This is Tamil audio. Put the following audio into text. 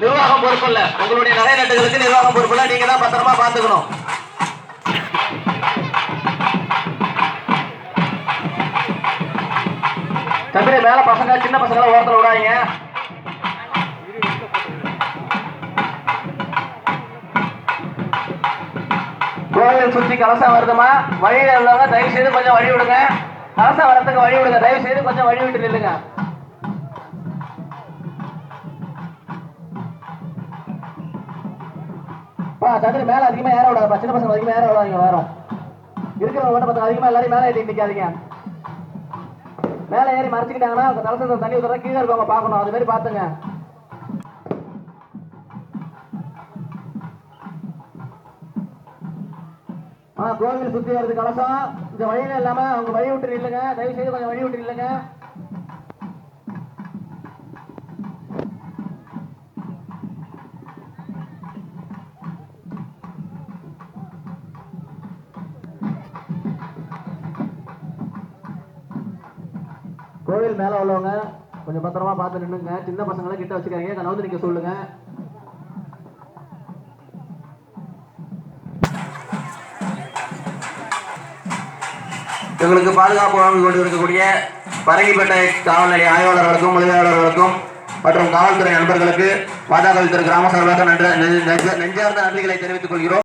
நிர்வாகம் பொறுப்பில்ல. உங்களுடைய நகை நட்டுகளுக்கு நிர்வாகம் பொறுப்பில்ல. நீங்க தான் பத்திரமா பாத்துக்கணும். தம்பி மேல பசங்க சின்ன பசங்க ஓரத்துல விடாதீங்க. கோவில் சுற்றி கலசம் வருதுமா, வழியில உள்ளவங்க தயவு செய்து கொஞ்சம் வழி விடுங்க. கலசம் வரத்துக்கு வழி விடுங்க, தயவு செய்து கொஞ்சம் வழி விட்டு நில்லுங்க. சந்திர மேல அதிகமா ஏற விடாது, சின்ன பசங்க அதிகமா ஏற விடாதீங்க. வரும் இருக்கிறவங்க மட்டும் பசங்க அதிகமா எல்லாரும் மேல ஏறி நிக்காதீங்க. மேல ஏறி மறைச்சிக்கிட்டாங்கன்னா கலசத்தை தண்ணி ஊத்துறா கீழே இருக்கவங்க பார்க்கணும். அது மாதிரி பாத்துங்க. கோவில் சுத்தி வருது கலசம். இந்த வழியில இல்லாம அவங்க வழி விட்டு நில்லுங்க, தயவு செய்து கொஞ்சம் வழி விட்டு நில்லுங்க. கோவில் மேல உள்ளவங்க கொஞ்சம் பத்திரமா பார்த்து நின்னுங்க. சின்ன பசங்களை கிட்ட வச்சுக்காங்க, கனவு நிக்க சொல்லுங்க. எங்களுக்கு பாதுகாப்பு வழங்கி கொண்டிருக்கக்கூடிய பரங்கிப்பேட்டை காவல் நிலைய ஆய்வாளர்களுக்கும் உதவியாளர்களுக்கும் மற்றும் காவல்துறை நண்பர்களுக்கு பாஜக கிராம சார்பாக நெஞ்சார்ந்த நன்றிகளை தெரிவித்துக் கொள்கிறோம்.